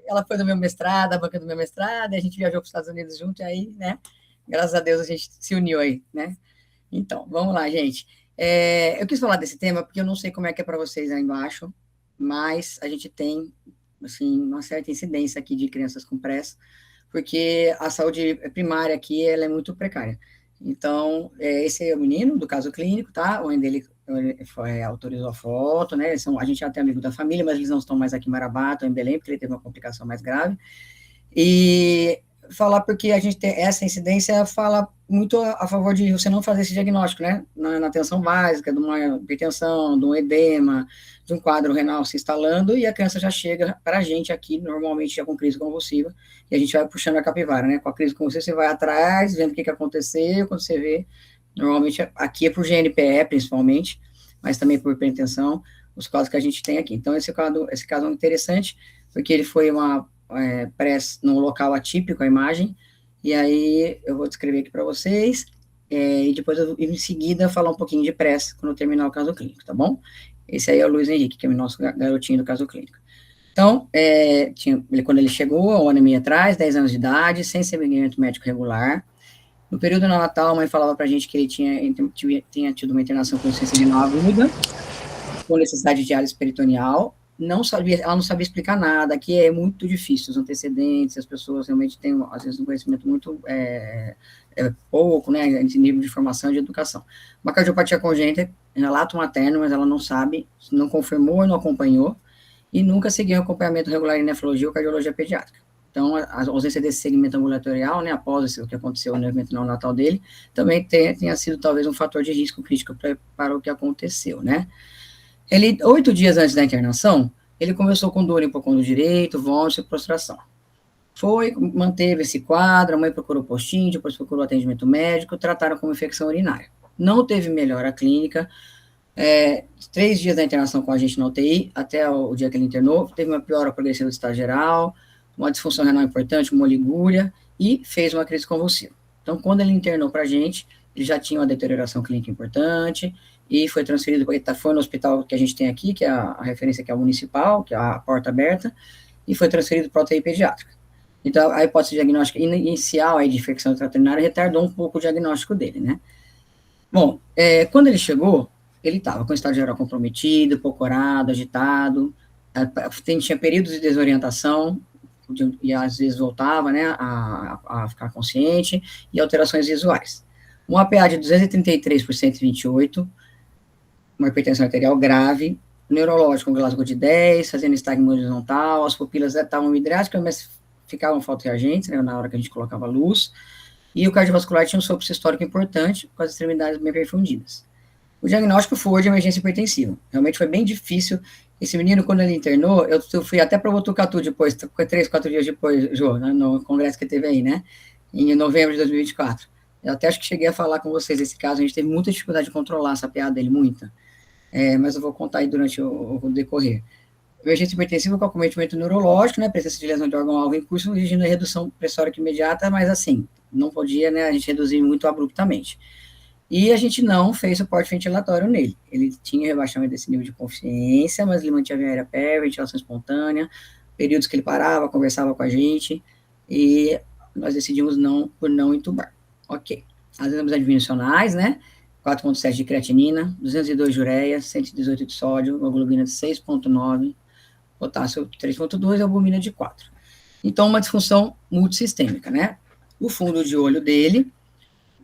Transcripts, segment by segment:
ela foi do meu mestrado, a banca do meu mestrado, e a gente viajou para os Estados Unidos junto, e aí, né, graças a Deus a gente se uniu aí, né? Então, vamos lá, gente. Eu quis falar desse tema porque eu não sei como é que é para vocês aí embaixo, mas a gente tem, assim, uma certa incidência aqui de crianças com pressa, porque a saúde primária aqui, ela é muito precária. Então, esse é o menino do caso clínico, tá? Onde ele autorizou a foto, né? A gente é até amigo da família, mas eles não estão mais aqui em Marabá, estão em Belém, porque ele teve uma complicação mais grave. E falar porque a gente tem essa incidência fala muito a favor de você não fazer esse diagnóstico, né? Na atenção básica, de uma hipertensão, de um edema, de um quadro renal se instalando, e a criança já chega para a gente aqui, normalmente já com crise convulsiva, e a gente vai puxando a capivara, né? Com a crise convulsiva, você vai atrás, vendo o que aconteceu, quando você vê, normalmente aqui é por GNPE, principalmente, mas também por hipertensão, os casos que a gente tem aqui. Então, esse caso é interessante, porque ele foi uma num local atípico, a imagem, e aí eu vou descrever aqui para vocês, e depois eu, em seguida, falar um pouquinho de press quando terminar o caso clínico, tá bom? Esse aí é o Luiz Henrique, que é o nosso garotinho do caso clínico. Então, quando ele chegou, há um ano e meio atrás, 10 anos de idade, sem segmento médico regular. No período neonatal, a mãe falava para a gente que ele tinha tido uma internação com insuficiência renal aguda, com necessidade de diálise peritoneal. Ela não sabia explicar nada, que é muito difícil, os antecedentes, as pessoas realmente têm, às vezes, um conhecimento muito pouco, né, esse nível de formação e de educação. Uma cardiopatia congênita, relato materno, mas ela não sabe, não confirmou e não acompanhou, e nunca seguiu acompanhamento regular em nefrologia ou cardiologia pediátrica. Então, a ausência desse segmento ambulatorial, né, após o que aconteceu no evento neonatal dele, também tenha sido talvez um fator de risco crítico para o que aconteceu, né. Ele, 8 dias antes da internação, ele começou com dor em hipocôndrio direito, vômito e prostração. Manteve esse quadro, a mãe procurou postinho, depois procurou atendimento médico, trataram como infecção urinária. Não teve melhora clínica, 3 dias da internação com a gente na UTI, até o dia que ele internou, teve uma piora progressiva do estado geral, uma disfunção renal importante, uma oligúria, e fez uma crise convulsiva. Então, quando ele internou para a gente, ele já tinha uma deterioração clínica importante, e foi transferido, foi no hospital que a gente tem aqui, que é a referência que é a municipal, que é a porta aberta, e foi transferido para a UTI pediátrica. Então, a hipótese diagnóstica inicial aí de infecção urinária retardou um pouco o diagnóstico dele, né? Bom, quando ele chegou, ele estava com o estado geral comprometido, poucorado, agitado, tinha períodos de desorientação, e às vezes voltava, né, a ficar consciente, e alterações visuais. Um APA de 233 por 128, uma hipertensão arterial grave, neurológico com Glasgow de 10, fazendo estagma horizontal, as pupilas estavam midriáticas, mas ficavam fotorreagentes, né, na hora que a gente colocava luz, e o cardiovascular tinha um sopro sistólico importante, com as extremidades bem perfundidas. O diagnóstico foi de emergência hipertensiva. Realmente foi bem difícil. Esse menino, quando ele internou, eu fui até para Botucatu depois, 3, 4 dias depois, Jô, né, no congresso que teve aí, né, em novembro de 2024. Eu até acho que cheguei a falar com vocês esse caso, a gente teve muita dificuldade de controlar essa PA dele, muita. Mas eu vou contar aí durante o decorrer. Emergência hipertensiva com acometimento neurológico, né, presença de lesão de órgão-alvo em curso, exigindo redução pressórica imediata, mas assim, não podia, né, a gente reduzir muito abruptamente. E a gente não fez suporte ventilatório nele. Ele tinha rebaixamento desse nível de consciência, mas ele mantinha a via aérea pé, ventilação espontânea, períodos que ele parava, conversava com a gente, e nós decidimos por não entubar. Ok. As exames admissionais, né, 4,7 de creatinina, 202 de ureia, 118 de sódio, hemoglobina de 6,9, potássio 3,2 e albumina de 4. Então, uma disfunção multissistêmica, né? O fundo de olho dele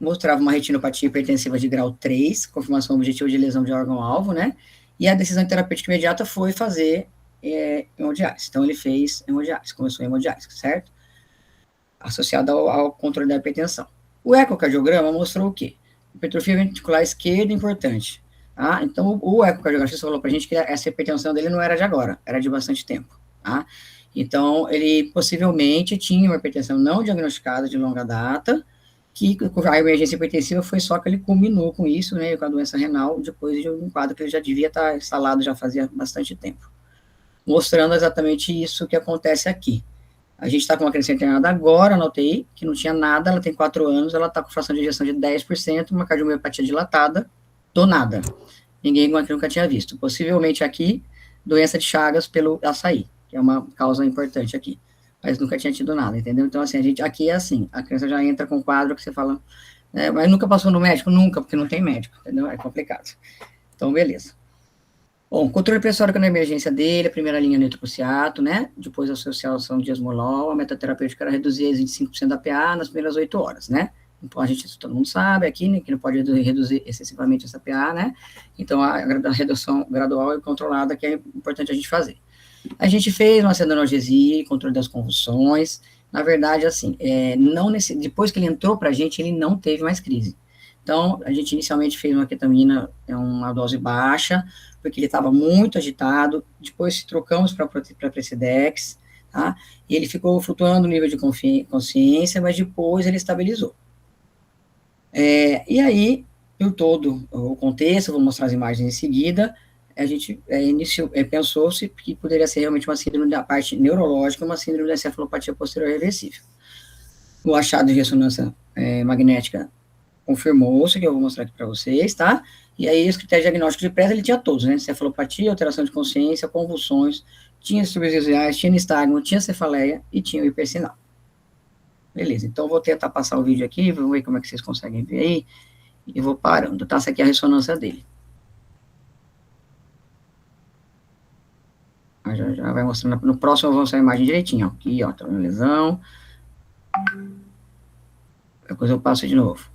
mostrava uma retinopatia hipertensiva de grau 3, confirmação objetiva de lesão de órgão-alvo, né? E a decisão terapêutica imediata foi fazer hemodiálise. Então, ele fez hemodiálise, começou a hemodiálise, certo? Associado ao controle da hipertensão. O ecocardiograma mostrou o quê? Hipertrofia ventricular esquerda importante. Tá? Então, o ecocardiografista falou para a gente que essa hipertensão dele não era de agora, era de bastante tempo. Tá? Então, ele possivelmente tinha uma hipertensão não diagnosticada de longa data, que a emergência hipertensiva foi só que ele culminou com isso, né, com a doença renal, depois de um quadro que ele já devia estar instalado já fazia bastante tempo. Mostrando exatamente isso que acontece aqui. A gente está com uma criança internada agora na UTI, que não tinha nada, ela tem 4 anos, ela está com fração de ejeção de 10%, uma cardiomiopatia dilatada, do nada. Ninguém nunca tinha visto. Possivelmente aqui, doença de Chagas pelo açaí. Que é uma causa importante aqui. Mas nunca tinha tido nada, entendeu? Então, assim, a gente, aqui é assim, a criança já entra com um quadro que você fala, mas nunca passou no médico? Nunca, porque não tem médico, entendeu? É complicado. Então, beleza. Bom, controle pressórico na emergência dele, a primeira linha nitroprusiato, né? Depois a associação de esmolol, a metaterapêutica era reduzir 25% da PA nas primeiras 8 horas, né? Então, a gente, todo mundo sabe aqui, né, que não pode reduzir excessivamente essa PA, né? Então, a redução gradual e controlada que é importante a gente fazer. A gente fez uma analgesia, controle das convulsões. Na verdade, assim, depois que ele entrou para a gente, ele não teve mais crise. Então, a gente inicialmente fez uma ketamina, uma dose baixa, porque ele estava muito agitado. Depois trocamos para Precedex, tá? E ele ficou flutuando no nível de consciência, mas depois ele estabilizou. E aí, por todo o contexto, vou mostrar as imagens em seguida, a gente pensou-se que poderia ser realmente uma síndrome da parte neurológica, uma síndrome da encefalopatia posterior reversível. O achado de ressonância magnética confirmou-se, que eu vou mostrar aqui para vocês, tá? E aí, os critérios diagnósticos de PrES, ele tinha todos, né? Encefalopatia, alteração de consciência, convulsões, tinha distúrbios visuais, tinha nistagmo, tinha cefaleia e tinha o hipersinal. Beleza, então vou tentar passar o vídeo aqui, vamos ver como é que vocês conseguem ver aí, e vou parando, tá? Essa aqui é a ressonância dele. Já vai mostrando, no próximo eu vou mostrar a imagem direitinho, ó. Aqui, ó, tá uma lesão. Depois eu passo de novo.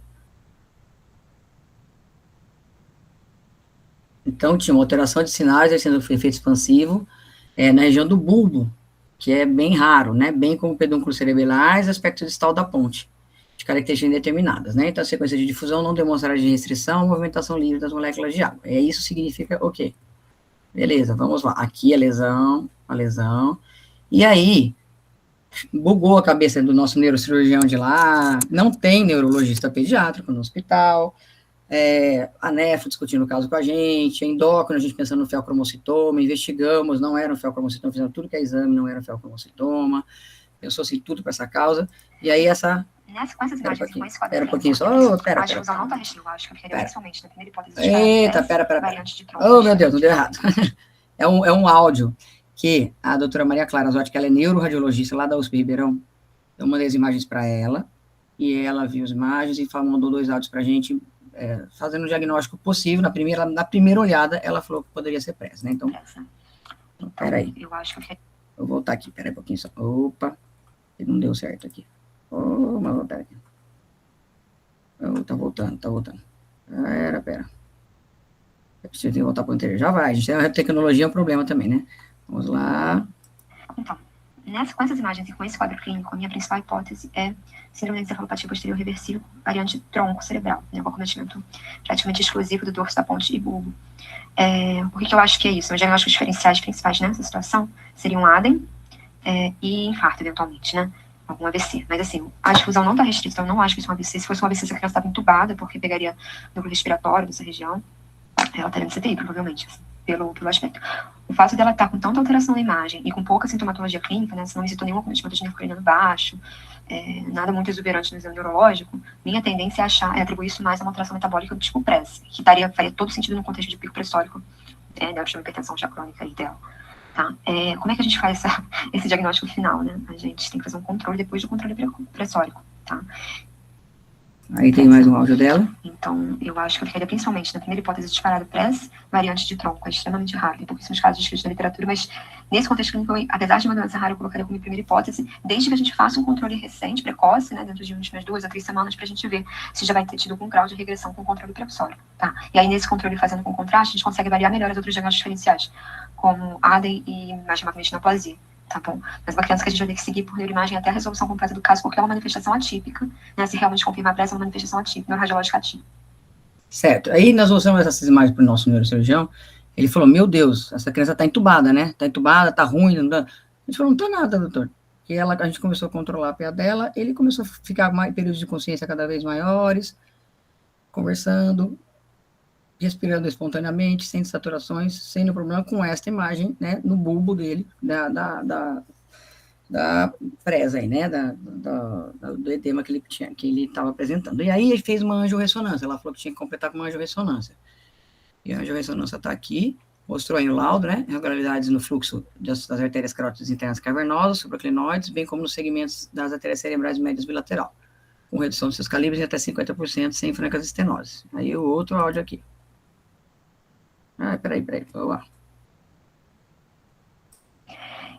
Então, tinha uma alteração de sinais, sendo efeito expansivo, na região do bulbo, que é bem raro, né? Bem como pedúnculos cerebelais, aspecto distal da ponte, de características indeterminadas, né? Então, a sequência de difusão não demonstra de restrição, movimentação livre das moléculas de água. Isso significa o quê? Beleza, vamos lá. Aqui a lesão, e aí, bugou a cabeça do nosso neurocirurgião de lá, não tem neurologista pediátrico no hospital, a nefro discutindo o caso com a gente, a endócrino, a gente pensando no feocromocitoma, investigamos, não era um feocromocitoma, fizemos tudo que é exame, não era um feocromocitoma, pensou-se tudo para essa causa, e aí essa... Espera um pouquinho só, pera. Acho que não tá restrito, acho que principalmente na primeira hipótese. Eita, pera. Oh, meu Deus, não deu errado. É um áudio que a doutora Maria Clara Zotti, que ela é neuroradiologista lá da USP Ribeirão, eu mandei as imagens para ela, e ela viu as imagens e mandou 2 áudios para a gente, fazendo o diagnóstico possível. Na primeira olhada, ela falou que poderia ser PrES, né? Então, peraí. Eu vou voltar aqui, peraí um pouquinho só. Opa, não deu certo aqui. Mas voltar aqui. Tá voltando. Pera. Eu preciso voltar para o interior. Já vai, a gente tem a tecnologia, é um problema também, né? Vamos lá. Então, com essas imagens e com esse quadro clínico, a minha principal hipótese é síndrome de encefalopatia posterior reversível, variante tronco cerebral, né, com acometimento praticamente exclusivo do dorso da ponte e bulbo. Por que eu acho que é isso? Os diagnósticos diferenciais principais nessa situação seriam ADEM e infarto, eventualmente, né? Algum AVC. Mas, assim, a difusão não está restrita, então eu não acho que isso é um AVC. Se fosse um AVC, essa criança estava entubada, porque pegaria núcleo respiratório dessa região. Ela estaria no CTI, provavelmente, assim, pelo aspecto. O fato dela estar com tanta alteração na imagem e com pouca sintomatologia clínica, né, se não visitou nenhum acometimento de nervo craniano baixo, nada muito exuberante no exame neurológico, minha tendência é atribuir isso mais a uma alteração metabólica do tipo PrES, que faria todo sentido no contexto de pico pressórico, da hipertensão já crônica aí dela. Tá? Como é que a gente faz esse diagnóstico final, né? A gente tem que fazer um controle depois do controle pressórico, tá? Aí tem mais um áudio dela. Então, eu acho que eu ficaria principalmente na primeira hipótese disparada PrES, variante de tronco, é extremamente raro, tem pouquíssimos casos descritos na literatura, mas nesse contexto clínico, apesar de uma doença rara, eu colocaria como primeira hipótese, desde que a gente faça um controle recente, precoce, né, dentro de umas 2 a 3 semanas, pra gente ver se já vai ter tido algum grau de regressão com o controle pressórico, tá? E aí, nesse controle fazendo com contraste, a gente consegue variar melhor as outros diagnósticos diferenciais, como ADEM e imagemagamente neoplasia. Tá bom? Mas uma criança que a gente vai ter que seguir por neuroimagem até a resolução completa do caso, porque é uma manifestação atípica, né? Se realmente confirmar a PrES, é uma manifestação atípica, neuroradiológica atípica. Certo. Aí nós mostramos essas imagens para o nosso neurocirurgião, ele falou, meu Deus, essa criança está entubada, né? Está entubada, está ruim, não dá. A gente falou, não está nada, doutor. E a gente começou a controlar a PA dela, ele começou a ficar períodos de consciência cada vez maiores, conversando, respirando espontaneamente, sem saturações, sem nenhum problema, com esta imagem, né, no bulbo dele, da PrES aí, né, do edema que ele estava apresentando. E aí ele fez uma angiorressonância, ela falou que tinha que completar com uma angiorressonância. E a angiorressonância está aqui, Mostrou aí o laudo, né? Irregularidades no fluxo das artérias carótidas internas cavernosas, supraclinoides, bem como nos segmentos das artérias cerebrais médias bilateral, com redução dos seus calibres em até 50% sem francas estenoses. Aí o outro áudio aqui. Peraí, vamos lá.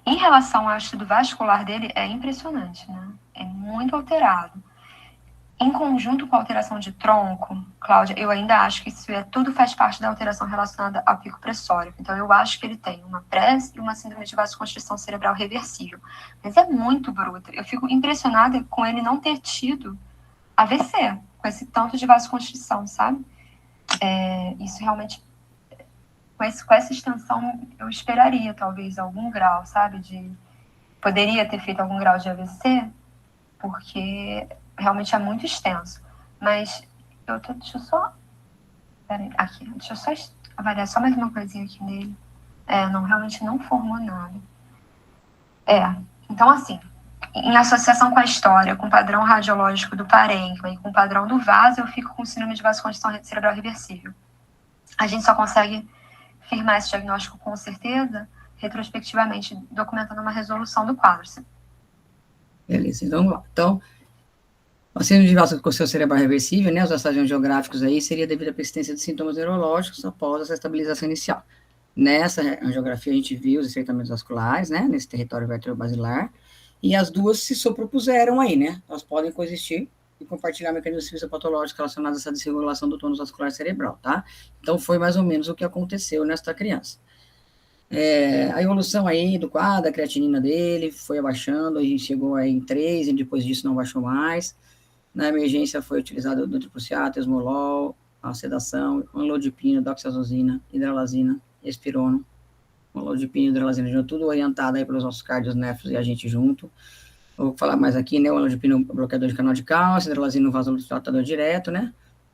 Em relação ao estudo vascular dele, é impressionante, né? É muito alterado. Em conjunto com a alteração de tronco, Cláudia, eu ainda acho que isso tudo faz parte da alteração relacionada ao pico pressórico. Então, eu acho que ele tem uma press e uma síndrome de vasoconstrição cerebral reversível. Mas é muito bruto. Eu fico impressionada com ele não ter tido AVC, com esse tanto de vasoconstrição, sabe? Isso realmente, com essa extensão, eu esperaria, talvez, algum grau, sabe? Poderia ter feito algum grau de AVC, porque realmente é muito extenso. Mas deixa eu só... Peraí, aqui. Deixa eu só avaliar só mais uma coisinha aqui nele. Não, realmente não formou nada. Então, assim, em associação com a história, com o padrão radiológico do parênquima e com o padrão do vaso, eu fico com síndrome de vasoconstrição cerebral reversível. A gente só consegue firmar esse diagnóstico com certeza retrospectivamente, documentando uma resolução do quadro. Beleza, então vamos lá. Então, a síndrome de vasoconstrição cerebral reversível, né, os estadios geográficos aí, seria devido à persistência de sintomas neurológicos após essa estabilização inicial. Nessa angiografia a gente viu os estreitamentos vasculares, né, nesse território vertebrobasilar, e as duas se sobrepuseram aí, né, elas podem coexistir e compartilhar mecanismos fisiopatológicos relacionados a essa desregulação do tônus vascular cerebral, tá? Então, foi mais ou menos o que aconteceu nesta criança. A evolução aí do quadro, a creatinina dele foi abaixando, e chegou aí em 3, e depois disso não baixou mais. Na emergência foi utilizado o dutiprusiato, esmolol, a sedação, amlodipina, doxazosina, hidralazina, espirono, amlodipina e hidralazina, tudo orientado aí pelos nossos cardios, nefros e a gente junto. Vou falar mais aqui, né, o amlodipina bloqueador de canal de cálcio, hidralazina vasodilatador direto, né,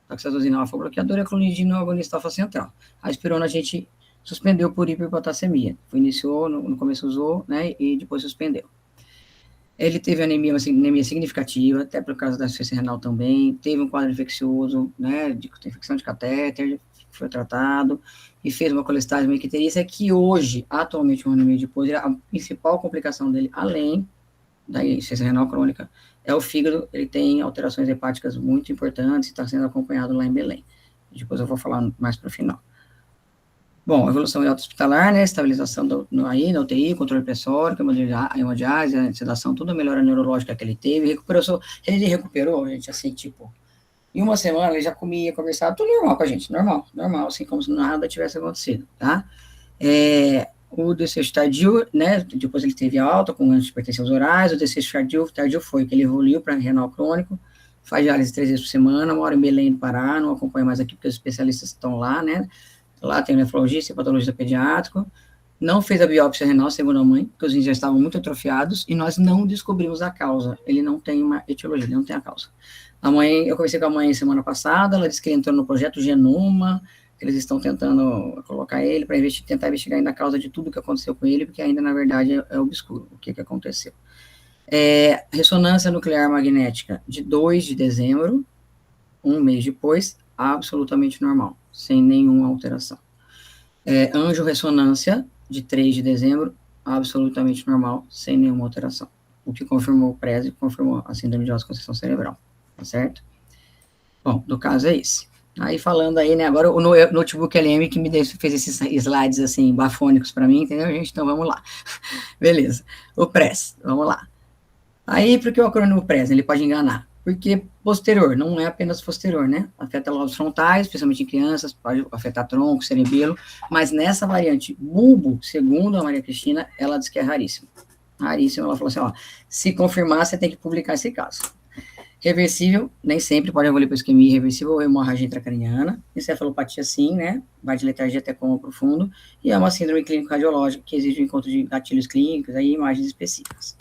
doxazosina alfa-bloqueador e a clonidina agonista alfa-central. A espirona a gente suspendeu por hiperpotassemia, iniciou, no começo usou, né, e depois suspendeu. Ele teve anemia significativa, até por causa da insuficiência renal também, teve um quadro infeccioso, né, de infecção de catéter, foi tratado, e fez uma colestase icterícia, que hoje, atualmente, um ano e meio depois, a principal complicação dele, além da insuficiência renal crônica, é o fígado. Ele tem alterações hepáticas muito importantes, e está sendo acompanhado lá em Belém. Depois eu vou falar mais para o final. Bom, evolução hospitalar, né, estabilização aí na UTI, controle pressórico, hemodiálise, a sedação, toda a melhora neurológica que ele teve, ele recuperou, gente, assim, tipo, em uma semana ele já comia, conversava, tudo normal com a gente, normal, assim, como se nada tivesse acontecido, tá? O desfecho tardio, né, depois ele teve alta com antihipertensivos orais, o desfecho tardio foi que ele evoluiu para renal crônico, faz diálise 3 vezes por semana, mora em Belém do Pará, não acompanha mais aqui porque os especialistas estão lá, né, lá tem o nefrologista e patologista pediátrico, não fez a biópsia renal, segundo a mãe, porque os rins já estavam muito atrofiados, e nós não descobrimos a causa, ele não tem uma etiologia, ele não tem a causa. Eu conversei com a mãe semana passada, ela disse que ele entrou no projeto Genoma, que eles estão tentando colocar ele para tentar investigar ainda a causa de tudo que aconteceu com ele, porque ainda, na verdade, é obscuro o que aconteceu. Ressonância nuclear magnética de 2 de dezembro, um mês depois, absolutamente normal, sem nenhuma alteração. Angiorressonância de 3 de dezembro, absolutamente normal, sem nenhuma alteração. O que confirmou o PRES e confirmou a síndrome de vasoconstrição cerebral, tá certo? Bom, no caso é esse. Aí falando aí, né, agora o notebook LM que fez esses slides, assim, bafônicos para mim, entendeu, gente? Então, vamos lá. Beleza. O PRES, vamos lá. Aí, por que o acrônimo PRES? Ele pode enganar. Porque posterior, não é apenas posterior, né? Afeta lobos frontais, especialmente em crianças, pode afetar tronco, cerebelo, mas nessa variante bulbo, segundo a Maria Cristina, ela diz que é raríssimo. Raríssimo, ela falou assim, ó, se confirmar, você tem que publicar esse caso. Reversível, nem sempre pode evoluir para isquemia irreversível ou hemorragia intracraniana, encefalopatia sim, né, vai de letargia até coma profundo, e é uma síndrome clínico-radiológica que exige o encontro de gatilhos clínicos, aí imagens específicas.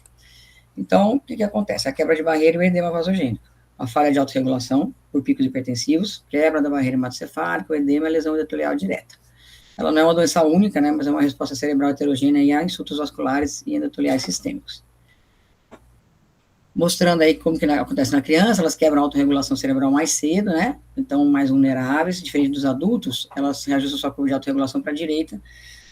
Então, o que acontece? A quebra de barreira e o edema vasogênico. A falha de autorregulação por picos hipertensivos, quebra da barreira hematocefálica, o edema e a lesão endotelial direta. Ela não é uma doença única, né, mas é uma resposta cerebral heterogênea a insultos vasculares e endoteliais sistêmicos. mostrando aí como que acontece na criança, elas quebram a autorregulação cerebral mais cedo, né? Então, mais vulneráveis, diferente dos adultos, elas reajustam sua curva de autorregulação para a direita.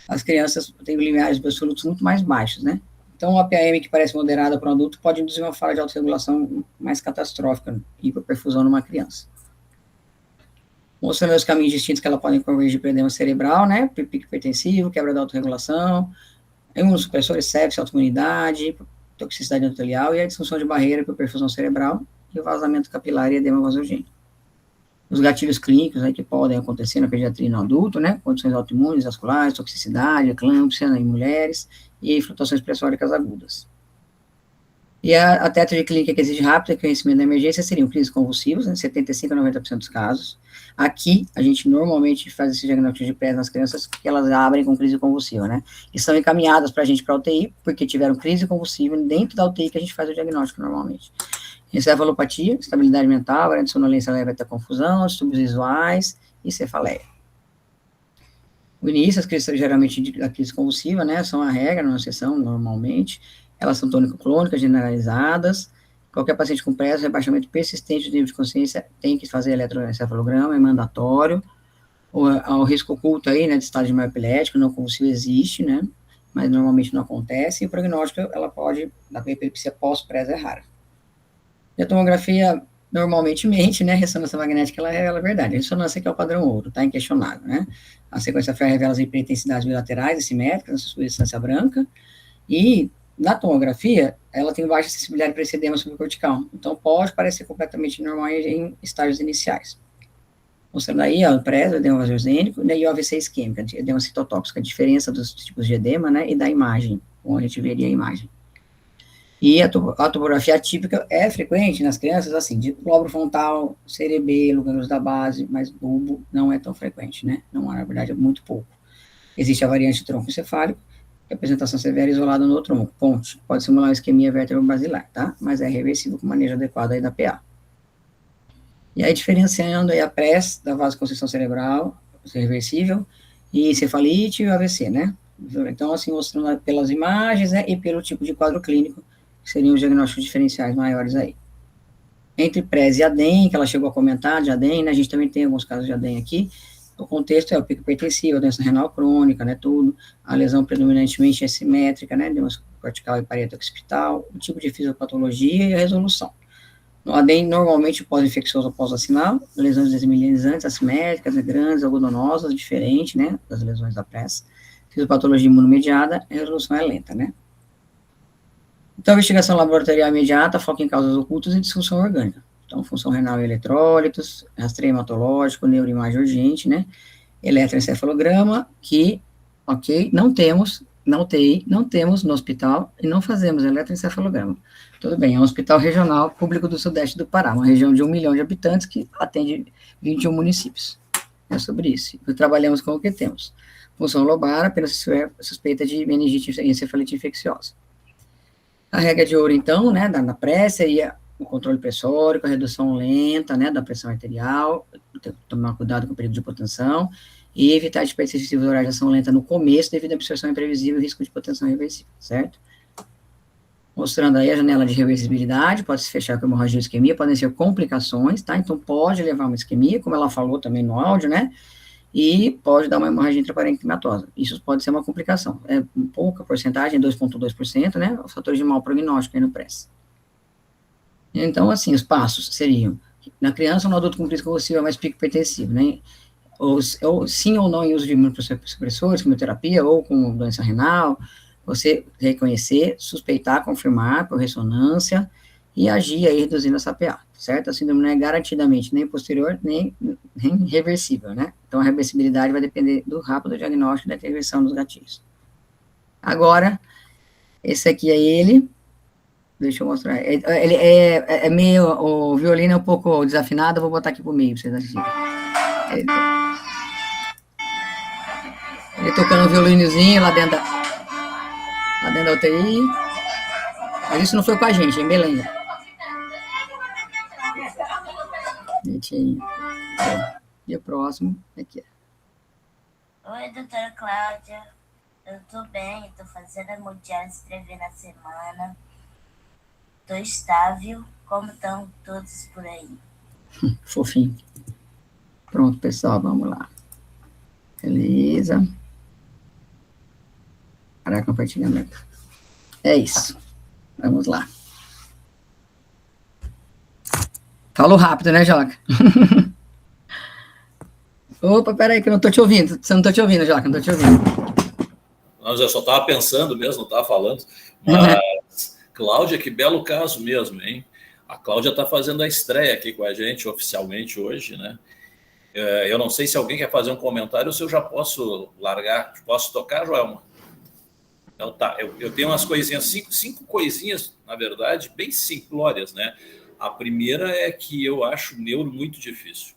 As crianças têm limiares absolutos muito mais baixos, né? Então, a PAM, que parece moderada para um adulto, pode induzir uma falha de autorregulação mais catastrófica, hiperperfusão numa criança. Mostrando os caminhos distintos que ela pode convergir para edema cerebral, né? Pico hipertensivo, quebra da autorregulação, imunossupressores, sepsis, autoimunidade, toxicidade endotelial e a disfunção de barreira por perfusão cerebral e o vazamento capilar e edema vasogênico. Os gatilhos clínicos aí que podem acontecer na pediatria e no adulto, né? Condições autoimunes, vasculares, toxicidade, eclâmpsia em mulheres e flutuações pressóricas agudas. E a tétrade clínica que exige rápido reconhecimento da emergência seriam crises convulsivas, né, 75% a 90% dos casos. Aqui, a gente normalmente faz esse diagnóstico de pré nas crianças que elas abrem com crise convulsiva, né? E são encaminhadas para a gente para a UTI, porque tiveram crise convulsiva dentro da UTI que a gente faz o diagnóstico normalmente. Encefalopatia, estabilidade mental, variante de sonolência leve até confusão, distúrbios visuais e cefaleia. O início, as crises geralmente da crise convulsiva, né, são a regra, não a exceção, normalmente. Elas são tônico-clônicas, generalizadas. Qualquer paciente com pressa, rebaixamento persistente do nível de consciência tem que fazer eletroencefalograma, é mandatório. O risco oculto aí, né, de estado de mal epilético, não convulsivo existe, né, mas normalmente não acontece. E o prognóstico, ela pode, da epilepsia pós-pressa é rara. E a tomografia normalmente mente, né, a ressonância magnética, ela revela a verdade. A ressonância que é o padrão ouro, tá inquestionável, né. A sequência FER revela as hiperentensidades bilaterais e simétricas na substância branca, e na tomografia, ela tem baixa sensibilidade para esse edema subcortical, então pode parecer completamente normal em estágios iniciais. Mostrando aí, ó, o PRES, o edema vasogênico, né, e o AVC isquêmica, edema citotóxico, a diferença dos tipos de edema, né, e da imagem, onde a gente veria a imagem. E a topografia atípica é frequente nas crianças, assim, de lobo frontal, cerebelo, gânglios da base, mas bulbo não é tão frequente, né? Não, na verdade, é muito pouco. Existe a variante tronco encefálico, que é a apresentação severa isolada no tronco, ponte. Pode simular uma isquemia vértebro-basilar, tá? Mas é reversível com manejo adequado aí da PA. E aí, diferenciando aí a PRES da vasoconstrição cerebral, reversível, e cefalite e o AVC, né? Então, assim, mostrando pelas imagens, né, e pelo tipo de quadro clínico, que seriam os diagnósticos diferenciais maiores aí. Entre PRES e ADEM, que ela chegou a comentar, de ADEM, né, a gente também tem alguns casos de ADEM aqui, o contexto é o pico hipertensivo, a doença renal crônica, né, tudo, a lesão predominantemente assimétrica, né, edema cortical e parieto occipital, o tipo de fisiopatologia e a resolução. No ADEM, normalmente pós-infeccioso ou pós-vacinal, lesões desmielinizantes, assimétricas, né, grandes, algodonosas, diferente, né, das lesões da PRES. Fisiopatologia imunomediada, a resolução é lenta, né. Então, a investigação laboratorial imediata foca em causas ocultas e disfunção orgânica. Então, função renal e eletrólitos, rastreio hematológico, neuroimagem urgente, né? Eletroencefalograma, que, ok, não temos no hospital e não fazemos eletroencefalograma. Tudo bem, é um hospital regional público do sudeste do Pará, uma região de 1 milhão de habitantes que atende 21 municípios. É sobre isso. E trabalhamos com o que temos. Função lobar, apenas suspeita de meningite e encefalite infecciosa. A regra de ouro, então, né, na pressa, seria o controle pressórico, a redução lenta, né, da pressão arterial, tomar cuidado com o período de hipotensão, e evitar dispersão excessiva de horário de ação lenta no começo, devido à absorção imprevisível e risco de hipotensão reversível, certo? Mostrando aí a janela de reversibilidade, pode se fechar com hemorragia ou isquemia, podem ser complicações, tá? Então, pode levar a uma isquemia, como ela falou também no áudio, né? E pode dar uma hemorragia intraparenquimatosa. Isso pode ser uma complicação. É pouca porcentagem, 2,2%, né? Os fatores de mau prognóstico aí no PRES. Então, assim, os passos seriam, na criança ou no adulto com crise convulsiva mais pico hipertensivo, né? Ou sim ou não em uso de imunossupressores, quimioterapia, ou com doença renal, você reconhecer, suspeitar, confirmar por ressonância e agir aí reduzindo essa PA, certo? A síndrome não é garantidamente nem posterior, nem reversível, né? Então, a reversibilidade vai depender do rápido diagnóstico da intervenção dos gatilhos. Agora, esse aqui é ele. Deixa eu mostrar. Ele é meio... O violino é um pouco desafinado, eu vou botar aqui pro meio, pra vocês assistirem. Ele tocando um violinozinho lá dentro da UTI. Mas isso não foi com a gente, em Belém. E o próximo aqui. Oi, doutora Cláudia. Eu tô bem, tô fazendo hemodiálise 3 vezes na semana. tô estável. Como estão todos por aí? Fofinho. Pronto, pessoal, vamos lá. Beleza. Para compartilhamento. É isso. Vamos lá. Falou rápido, né, Joca? Opa, peraí, que eu não tô te ouvindo. Você não tá te ouvindo, Joca, não tô te ouvindo. Não, eu só estava pensando mesmo, não estava falando. Mas, Cláudia, que belo caso mesmo, hein? A Cláudia está fazendo a estreia aqui com a gente oficialmente hoje, né? Eu não sei se alguém quer fazer um comentário ou se eu já posso largar. Posso tocar, Joelma? Então tá, eu tenho umas coisinhas, cinco coisinhas, na verdade, bem simplórias, né? A primeira é que eu acho neuro muito difícil.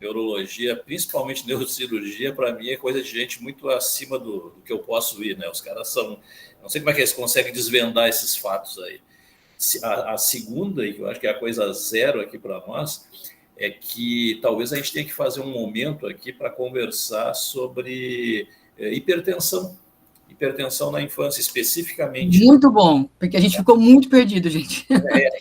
Neurologia, principalmente neurocirurgia, para mim é coisa de gente muito acima do que eu posso ir, né? Os caras são... Não sei como é que eles conseguem desvendar esses fatos aí. A segunda, e que eu acho que é a coisa zero aqui para nós, é que talvez a gente tenha que fazer um momento aqui para conversar sobre hipertensão. Hipertensão na infância, especificamente. Muito bom, porque a gente ficou muito perdido, gente.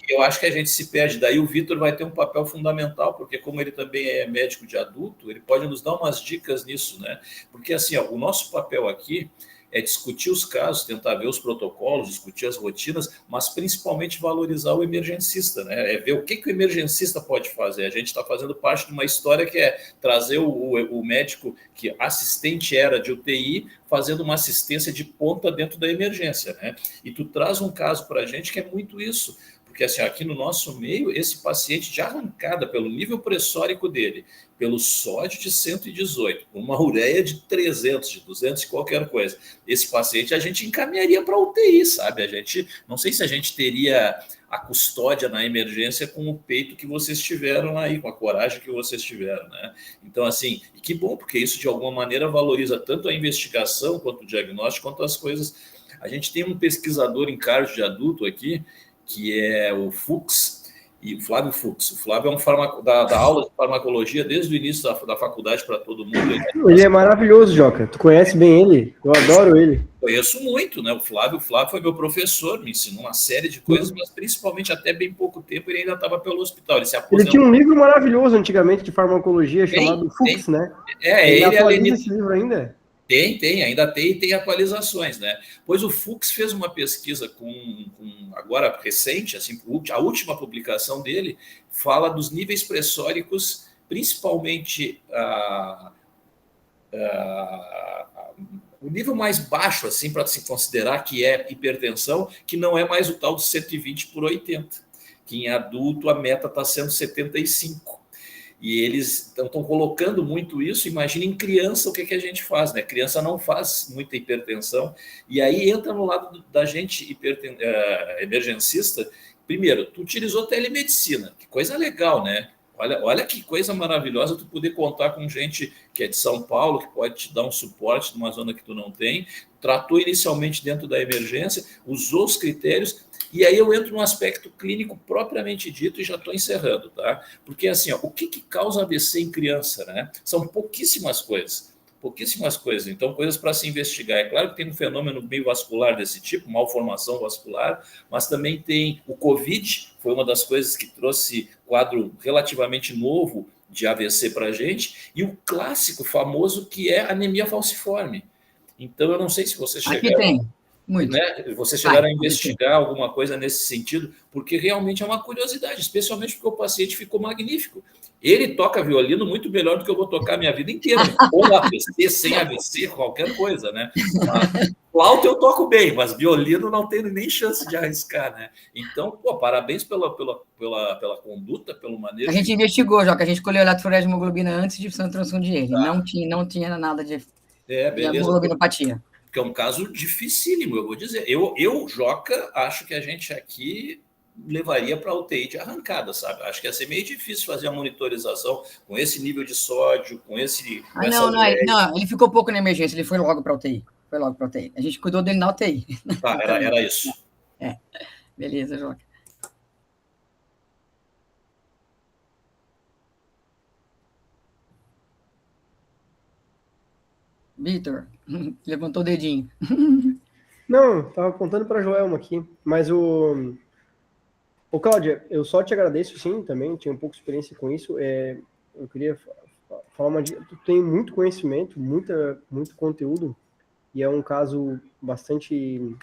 Eu acho que a gente se perde. Daí o Vitor vai ter um papel fundamental, porque como ele também é médico de adulto, ele pode nos dar umas dicas nisso, né? Porque assim, ó, o nosso papel aqui é discutir os casos, tentar ver os protocolos, discutir as rotinas, mas principalmente valorizar o emergencista, né? É ver o que o emergencista pode fazer. A gente está fazendo parte de uma história que é trazer o médico que assistente era de UTI, fazendo uma assistência de ponta dentro da emergência, né? E tu traz um caso para a gente que é muito isso. Porque assim, aqui no nosso meio, esse paciente de arrancada pelo nível pressórico dele, pelo sódio de 118, uma ureia de 300, de 200 e qualquer coisa, esse paciente a gente encaminharia para UTI, sabe? A gente, não sei se a gente teria a custódia na emergência com o peito que vocês tiveram aí, com a coragem que vocês tiveram, né? Então, assim, e que bom, porque isso de alguma maneira valoriza tanto a investigação, quanto o diagnóstico, quanto as coisas. A gente tem um pesquisador em cardio de adulto aqui, que é o Fux, e o Flávio Fux. O Flávio é um da aula de farmacologia desde o início da faculdade para todo mundo. Ele é maravilhoso, Joca. Tu conhece bem ele? Eu adoro ele. Conheço muito, né? O Flávio foi meu professor, me ensinou uma série de coisas, mas principalmente até bem pouco tempo ele ainda estava pelo hospital. Ele se aposentou. Ele tinha um livro maravilhoso antigamente de farmacologia chamado Fux, né? Ele atualiza esse livro ainda? Ainda tem atualizações, né? Pois o Fux fez uma pesquisa agora recente, assim, a última publicação dele fala dos níveis pressóricos, principalmente o nível mais baixo, assim, para se considerar que é hipertensão, que não é mais o tal de 120/80, que em adulto a meta está sendo 75. E eles estão colocando muito isso. Imagina em criança o que a gente faz, né? Criança não faz muita hipertensão. E aí entra no lado da gente emergencista. Primeiro, tu utilizou telemedicina, que coisa legal, né? Olha que coisa maravilhosa tu poder contar com gente que é de São Paulo, que pode te dar um suporte numa zona que tu não tem. Tratou inicialmente dentro da emergência, usou os critérios. E aí eu entro no aspecto clínico propriamente dito e já estou encerrando, tá? Porque assim, ó, o que causa AVC em criança, né? São pouquíssimas coisas. Então, coisas para se investigar. É claro que tem um fenômeno meio vascular desse tipo, malformação vascular, mas também tem o COVID, foi uma das coisas que trouxe quadro relativamente novo de AVC para a gente, e o clássico famoso que é anemia falciforme. Então, eu não sei se vocês chegaram... Aqui tem. Muito. Né? Vocês chegaram a investigar alguma coisa nesse sentido, porque realmente é uma curiosidade, especialmente porque o paciente ficou magnífico. Ele toca violino muito melhor do que eu vou tocar a minha vida inteira, ou AVC, sem AVC, qualquer coisa, né? Flauta eu toco bem, mas violino não tenho nem chance de arriscar, né? Então, pô, parabéns pela conduta, pelo manejo. A gente investigou, já que a gente escolheu eletroforese de hemoglobina antes de fazer a transfusão de ele. Tá. Não tinha nada de hemoglobinopatia. Que é um caso dificílimo, eu vou dizer. Eu, Joca, acho que a gente aqui levaria para a UTI de arrancada, sabe? Acho que ia ser meio difícil fazer a monitorização com esse nível de sódio, com esse... Não, ele ficou pouco na emergência, ele foi logo para a UTI. A gente cuidou dele na UTI. Tá, era isso. Beleza, Joca. Vitor, levantou o dedinho. Não, estava apontando para a Joelma aqui, mas Ô, Cláudia, eu só te agradeço, sim, também, tinha um pouco de experiência com isso. Eu queria falar uma dica. Tu tem muito conhecimento, muito conteúdo, e é um caso bastante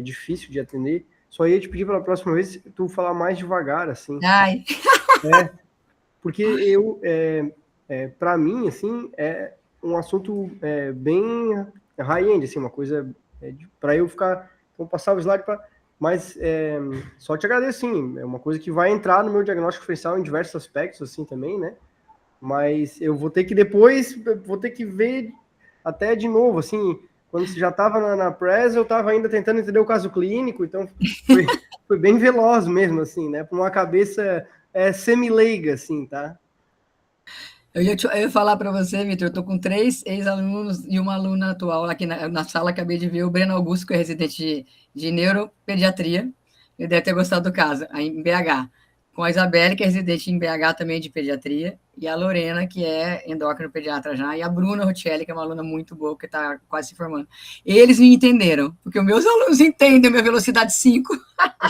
difícil de atender. Só ia te pedir para a próxima vez tu falar mais devagar, assim. Ai, Porque para mim, assim, é um assunto bem high-end, assim, uma coisa para eu ficar, vou passar o slide para, mas só te agradeço, sim, é uma coisa que vai entrar no meu diagnóstico diferencial em diversos aspectos, assim, também, né? Mas eu vou ter que ver até de novo, assim, quando você já estava na press, eu estava ainda tentando entender o caso clínico, então foi bem veloz mesmo, assim, né? Para uma cabeça semi-leiga, assim, tá? eu ia falar para você, Vitor, eu estou com 3 ex-alunos e uma aluna atual aqui na sala, acabei de ver o Breno Augusto, que é residente de neuropediatria, ele deve ter gostado do caso, aí em BH, com a Isabelle, que é residente em BH também de pediatria, e a Lorena, que é endócrino-pediatra já, e a Bruna Rotelli, que é uma aluna muito boa, que está quase se formando. Eles me entenderam, porque os meus alunos entendem a minha velocidade 5.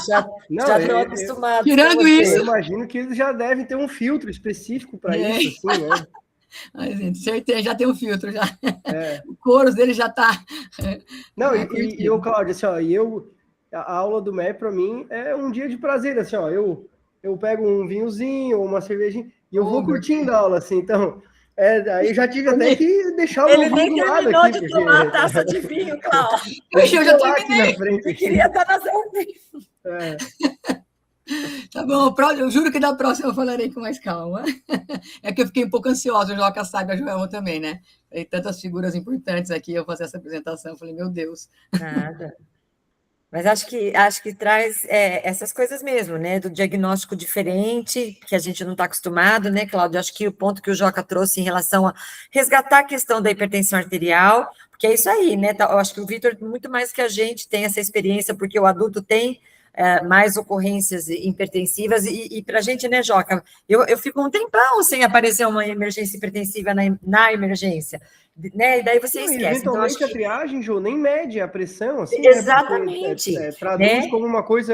Já Não, estão acostumados tirando com você. isso, eu imagino que eles já devem ter um filtro específico para isso, assim, né? Ai, gente, certeza, já tem um filtro, já. É. O couro dele já está. Não, e eu, Cláudio, assim, ó, a aula do MEP para mim é um dia de prazer, assim, ó, eu pego um vinhozinho ou uma cervejinha e eu vou curtindo a aula, assim, então, aí já tive até que deixar o Ele meu nem vinho do lado terminou aqui, de tomar a taça de vinho, Cláudio. Eu já colar aqui na terminei. frente. Ele queria estar na frente. Tá bom, eu juro que da próxima eu falarei com mais calma. É que eu fiquei um pouco ansiosa, o Joca sabe, a Joelma também, né? Tem tantas figuras importantes aqui, eu fazer essa apresentação, eu falei, meu Deus. Nada. Mas acho que traz essas coisas mesmo, né? Do diagnóstico diferente, que a gente não está acostumado, né, Cláudio? Acho que o ponto que o Joca trouxe em relação a resgatar a questão da hipertensão arterial, porque é isso aí, né? Eu acho que o Vitor, muito mais que a gente, tem essa experiência, porque o adulto tem mais ocorrências hipertensivas, e para a gente, né, Joca? Eu fico um tempão sem aparecer uma emergência hipertensiva na emergência, né? E daí você Não, e esquece. Então, acho eventualmente a que. triagem, Jô, nem mede a pressão, assim, né? Porque Exatamente, traduz né? como uma coisa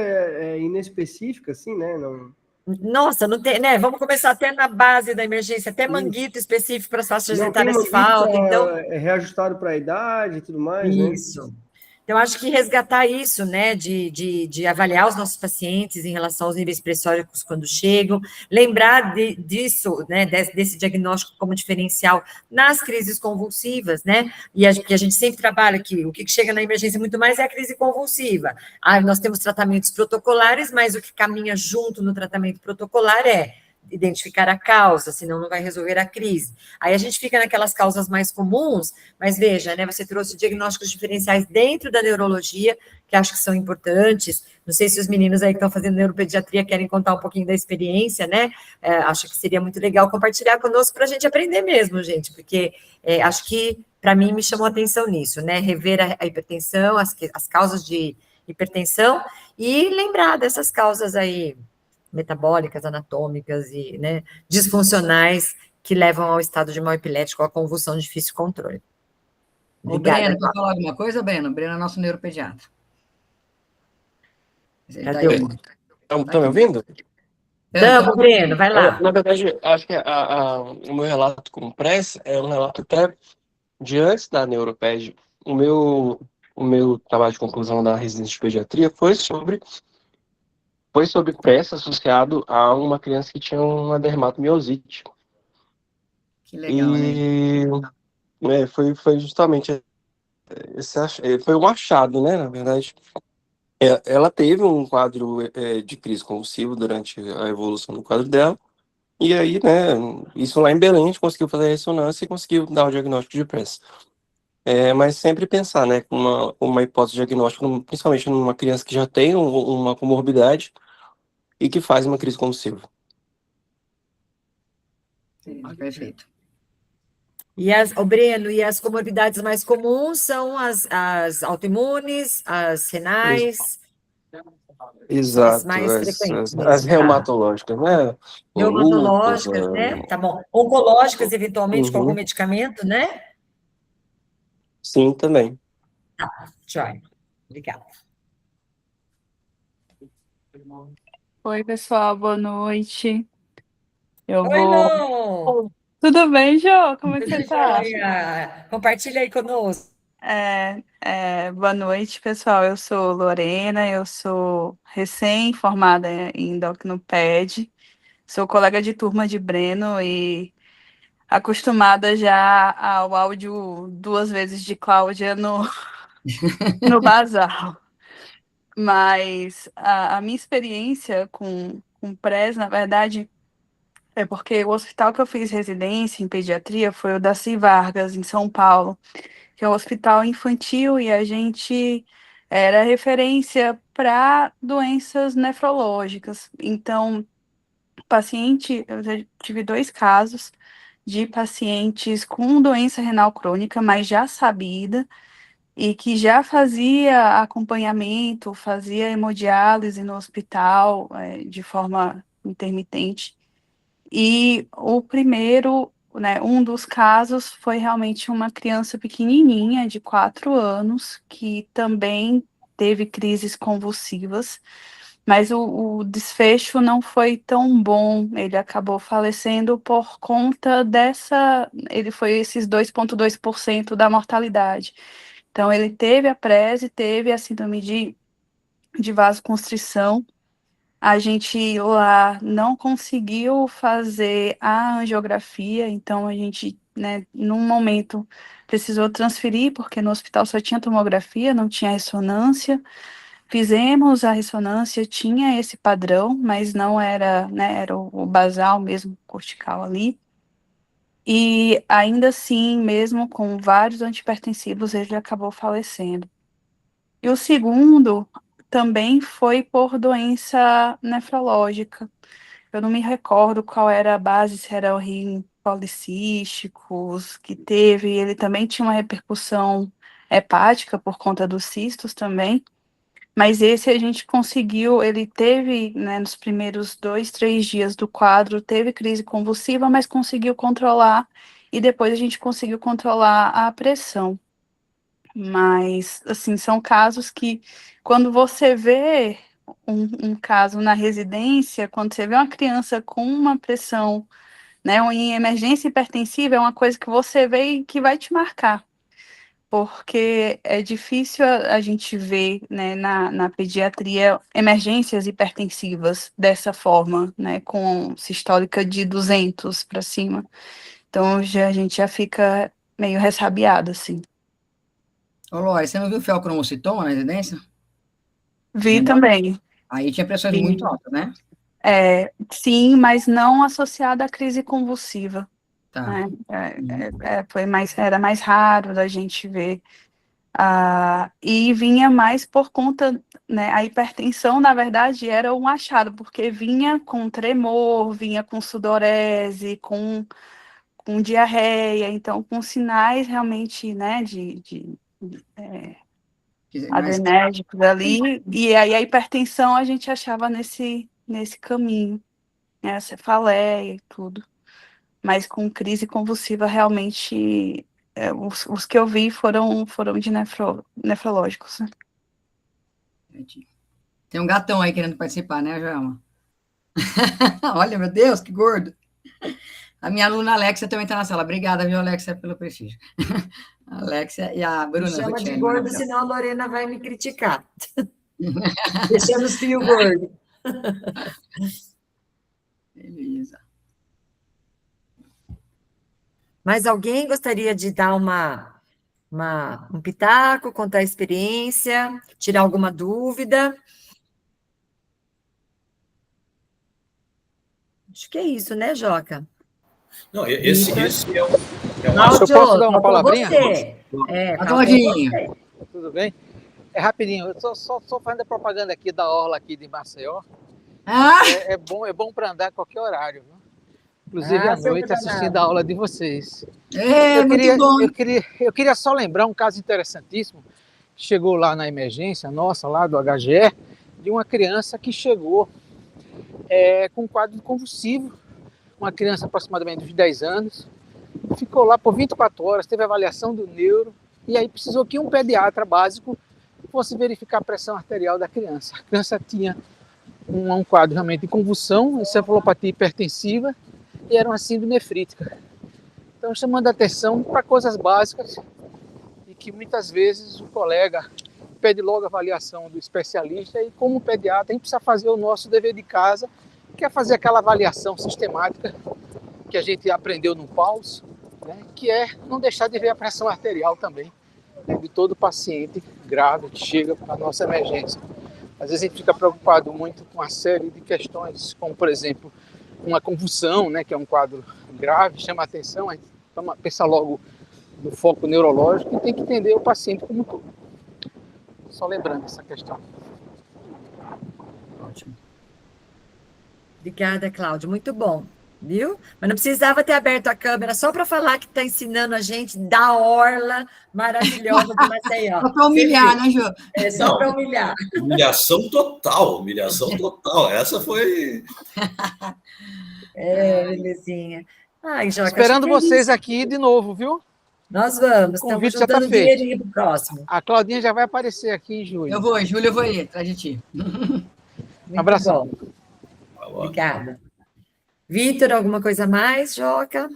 inespecífica, assim, né? Não... Nossa, não tem, né? Vamos começar até na base da emergência, até Isso. manguito específico para as faixas Não tem etárias uma guia falta. Então, reajustado para a idade e tudo mais, né? isso. Então, acho que resgatar isso, né, de avaliar os nossos pacientes em relação aos níveis pressóricos quando chegam, lembrar disso, né, desse diagnóstico como diferencial nas crises convulsivas, né, que a gente sempre trabalha que o que chega na emergência muito mais é a crise convulsiva. Nós temos tratamentos protocolares, mas o que caminha junto no tratamento protocolar é identificar a causa, senão não vai resolver a crise. Aí a gente fica naquelas causas mais comuns, mas veja, né, você trouxe diagnósticos diferenciais dentro da neurologia, que acho que são importantes. Não sei se os meninos aí que estão fazendo neuropediatria querem contar um pouquinho da experiência, né? Acho que seria muito legal compartilhar conosco para a gente aprender mesmo, gente, porque acho que, para mim, me chamou a atenção nisso, né? Rever a hipertensão, as causas de hipertensão e lembrar dessas causas aí metabólicas, anatômicas e, né, disfuncionais que levam ao estado de mal epilético, à convulsão de difícil controle. Ô, Obrigada. Breno, quer falar alguma coisa, Breno? Breno é nosso neuropediatra. Ele Já tá deu. aí. Estão me ouvindo? Tamo, Breno, vai lá. Na verdade, acho que o meu relato com o PRESS é um relato até de antes da Neuroped. O meu trabalho de conclusão da residência de pediatria foi sobre PRESS associado a uma criança que tinha uma dermatomiosite. Que legal, né? E foi justamente foi um achado, né, na verdade. Ela teve um quadro de crise convulsiva durante a evolução do quadro dela, e aí, né, isso lá em Belém, a gente conseguiu fazer a ressonância e conseguiu dar o diagnóstico de PRESS. Mas sempre pensar, né, com uma hipótese diagnóstica, principalmente numa criança que já tem uma comorbidade e que faz uma crise convulsiva. Perfeito. Breno, e as comorbidades mais comuns são as autoimunes, as renais, Exato, as mais frequentes as mesmo, tá? reumatológicas, né? O lúpus, Reumatológicas, né? Tá bom. Oncológicas, eventualmente, com algum medicamento, né? Sim, também. Tá, joia. Obrigada. Oi, pessoal, boa noite. Eu Oi, vou. Lô! Tudo bem, Jô? Como é que você Tudo tá? jóia? Compartilha aí conosco. Boa noite, pessoal. Eu sou Lorena, eu sou recém-formada em Endocrinoped, sou colega de turma de Breno e acostumada já ao áudio 2 vezes de Cláudia no Basal. Mas a minha experiência com PrES, na verdade, é porque o hospital que eu fiz residência em pediatria foi o Daci Vargas, em São Paulo, que é um hospital infantil e a gente era referência para doenças nefrológicas. Então, eu já tive 2 casos de pacientes com doença renal crônica, mas já sabida, e que já fazia acompanhamento, fazia hemodiálise no hospital, de forma intermitente. E o primeiro, né, um dos casos foi realmente uma criança pequenininha, de 4 anos, que também teve crises convulsivas, mas o desfecho não foi tão bom. Ele acabou falecendo por conta ele foi esses 2,2% da mortalidade. Então, ele teve a prese, teve a síndrome de vasoconstrição. A gente lá não conseguiu fazer a angiografia, então a gente, né, num momento precisou transferir, porque no hospital só tinha tomografia, não tinha ressonância. Fizemos a ressonância, tinha esse padrão, mas não era, né, era o basal mesmo, cortical ali. E ainda assim, mesmo com vários antihipertensivos, ele acabou falecendo. E o segundo também foi por doença nefrológica. Eu não me recordo qual era a base, se era o rim policísticos que teve. Ele também tinha uma repercussão hepática por conta dos cistos também. Mas esse a gente conseguiu, ele teve, né, nos primeiros 2, 3 dias do quadro, teve crise convulsiva, mas conseguiu controlar, e depois a gente conseguiu controlar a pressão. Mas, assim, são casos que, quando você vê um caso na residência, quando você vê uma criança com uma pressão, né, ou em emergência hipertensiva, é uma coisa que você vê e que vai te marcar, porque é difícil a gente ver, né, na pediatria emergências hipertensivas dessa forma, né, com sistólica de 200 para cima. Então, a gente já fica meio ressabiado, assim. Ô, Lore, você não viu feocromocitoma na residência? Vi Menor? também. Aí tinha pressões muito altas, né? Sim, mas não associada à crise convulsiva, Tá. né? Era mais raro da gente ver. E vinha mais por conta, né? A hipertensão, na verdade, era um achado, porque vinha com tremor, vinha com sudorese, com diarreia, então com sinais realmente, né, Mas, adrenérgicos ali, e aí a hipertensão a gente achava nesse caminho, né, a cefaleia e tudo. Mas com crise convulsiva, realmente, os que eu vi foram de nefrológicos, né? tem um gatão aí querendo participar, né, Joelma? Olha, meu Deus, que gordo. A minha aluna Alexia também está na sala. Obrigada, viu, Alexia, pelo prestígio. A Alexia e a Me Bruna chama de Rutieri, gordo, maravilhosa. senão a Lorena vai me criticar. Deixando os fios gordos. Beleza. Mas alguém gostaria de dar um pitaco, contar a experiência, tirar alguma dúvida? Acho que é isso, né, Joca? Não, esse é um Cláudio, Se eu posso dar uma faltou palavrinha? você. A Faltou Claudinho. você. Tudo bem? É rapidinho, eu só fazendo a propaganda aqui da orla aqui de Maceió. Ah, É bom para andar a qualquer horário, viu? Inclusive à seu noite assistindo a danado. aula de vocês. muito bom. Eu queria só lembrar um caso interessantíssimo. Chegou lá na emergência nossa, lá do HGE, de uma criança que chegou com um quadro convulsivo, uma criança aproximadamente de 10 anos, ficou lá por 24 horas, teve avaliação do neuro, e aí precisou que um pediatra básico fosse verificar a pressão arterial da criança. A criança tinha um quadro realmente de convulsão, encefalopatia hipertensiva, e era uma síndrome nefrítica. Então, chamando a atenção para coisas básicas e que muitas vezes o colega pede logo a avaliação do especialista, e como pediatra a gente precisa fazer o nosso dever de casa, que é fazer aquela avaliação sistemática que a gente aprendeu no PAUS, né, que é não deixar de ver a pressão arterial também, né, de todo paciente grave que chega para a nossa emergência. Às vezes a gente fica preocupado muito com uma série de questões, como, por exemplo, uma convulsão, né, que é um quadro grave, chama a atenção, a gente pensa logo no foco neurológico e tem que entender o paciente como um todo. Só lembrando essa questão. Ótimo. Obrigada, Cláudio. Muito bom, viu? Mas não precisava ter aberto a câmera só para falar que está ensinando a gente da orla maravilhosa de Maceió. Só para humilhar, né, Jô? É só para humilhar. Humilhação total, humilhação total. Essa foi... Belezinha. Ai, Joca, Esperando acho que é vocês isso. aqui de novo, viu? Nós vamos, O convite estamos já tá juntando feito. dinheirinho para o próximo. A Claudinha já vai aparecer aqui em julho. Eu vou, em julho eu vou ir atrás de ti. Muito Abração. bom. Obrigada. Vitor, alguma coisa a mais, Joca?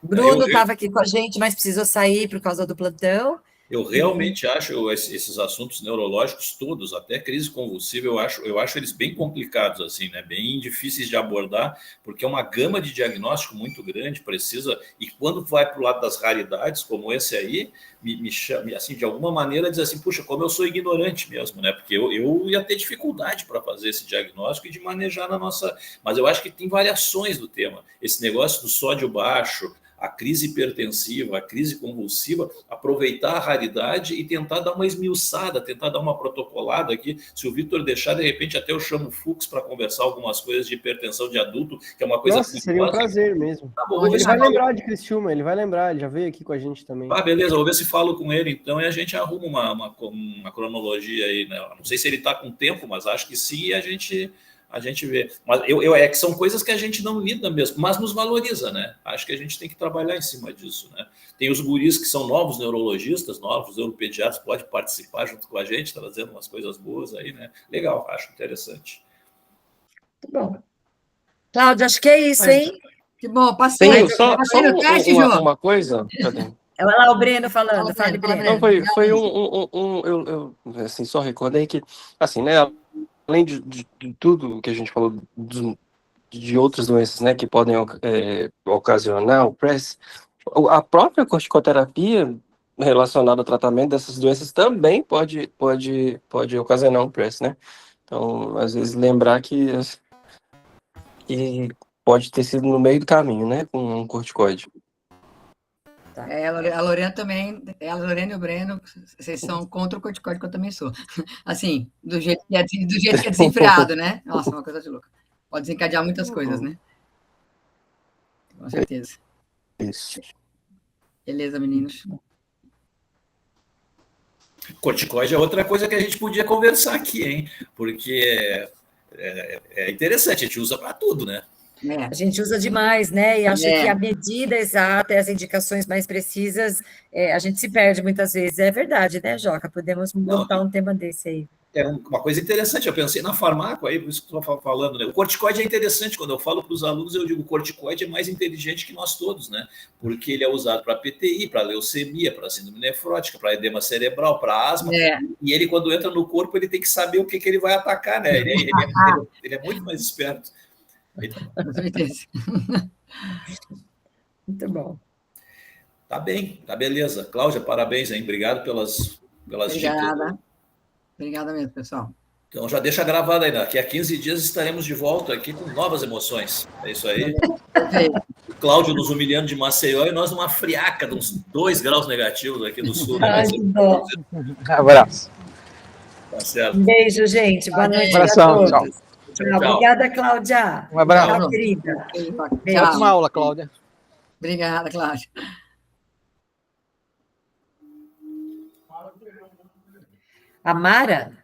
Bruno estava aqui com a gente, mas precisou sair por causa do plantão. Eu realmente acho esses assuntos neurológicos todos, até crise convulsiva, eu acho eles bem complicados, assim, né? Bem difíceis de abordar, porque é uma gama de diagnóstico muito grande, precisa... E quando vai para o lado das raridades, como esse aí, me chama, assim, de alguma maneira, diz assim, puxa, como eu sou ignorante mesmo, né? Porque eu ia ter dificuldade para fazer esse diagnóstico e de manejar na nossa... Mas eu acho que tem variações do tema. Esse negócio do sódio baixo, a crise hipertensiva, a crise convulsiva, aproveitar a raridade e tentar dar uma esmiuçada, tentar dar uma protocolada aqui. Se o Vitor deixar, de repente até eu chamo o Fux para conversar algumas coisas de hipertensão de adulto, que é uma coisa... Nossa, seria um prazer mesmo. Tá bom, Ele vai lembrar de Criciúma, ele vai lembrar, ele já veio aqui com a gente também. Ah, beleza, vou ver se falo com ele então e a gente arruma uma cronologia aí, né? Não sei se ele está com tempo, mas acho que sim, e a gente vê. Mas é que são coisas que a gente não lida mesmo, mas nos valoriza, né? Acho que a gente tem que trabalhar em cima disso, né? Tem os guris que são novos neurologistas, novos neuropediatras, pode participar junto com a gente, trazendo umas coisas boas aí, né? Legal, acho interessante. Muito bom. Cláudio, acho que é isso, hein? Que bom, passei. Tenho só no teste, Jô? uma coisa. Cadê? Olha lá o Breno falando. Fale, Fala, Breno. Não, foi eu assim, só recordei que, assim, né, além de tudo que a gente falou de outras doenças, né, que podem ocasionar o PRES, a própria corticoterapia relacionada ao tratamento dessas doenças também pode ocasionar um PRES, né? Então, às vezes, lembrar que pode ter sido no meio do caminho, né, com um corticoide. A Lorena também, a Lorena e o Breno, vocês são contra o corticoide, que eu também sou. Assim, do jeito que é desenfreado, né? Nossa, uma coisa de louca. Pode desencadear muitas coisas, né? Com certeza. Isso. Beleza, meninos. Corticoide é outra coisa que a gente podia conversar aqui, hein? Porque é interessante, a gente usa para tudo, né? A gente usa demais, né? E acho que a medida exata e as indicações mais precisas, a gente se perde muitas vezes. É verdade, né, Joca? Podemos montar um tema desse aí. É uma coisa interessante, eu pensei na farmaco aí, por isso que estou falando, né? O corticoide é interessante, quando eu falo para os alunos, eu digo o corticoide é mais inteligente que nós todos, né? Porque ele é usado para PTI, para leucemia, para síndrome nefrótica, para edema cerebral, para asma, e ele, quando entra no corpo, ele tem que saber o que ele vai atacar, né? Ele é muito mais esperto. Com certeza. Muito bom. Tá bem, tá beleza. Cláudia, parabéns, hein? Obrigado pelas dicas. Obrigada mesmo, pessoal. Então já deixa gravado aí, daqui a 15 dias estaremos de volta aqui com novas emoções. É isso aí. O Cláudio nos humilhando de Maceió e nós numa friaca de uns 2 graus negativos aqui do sul. Né? Ai, que bom. Abraço. Tá certo. Um beijo, gente. Boa noite Abração, a todos. tchau. Tchau. Obrigada, Cláudia. Um abraço. Tchau, querida. Ótima aula, Cláudia. Obrigada, Cláudia. A Mara?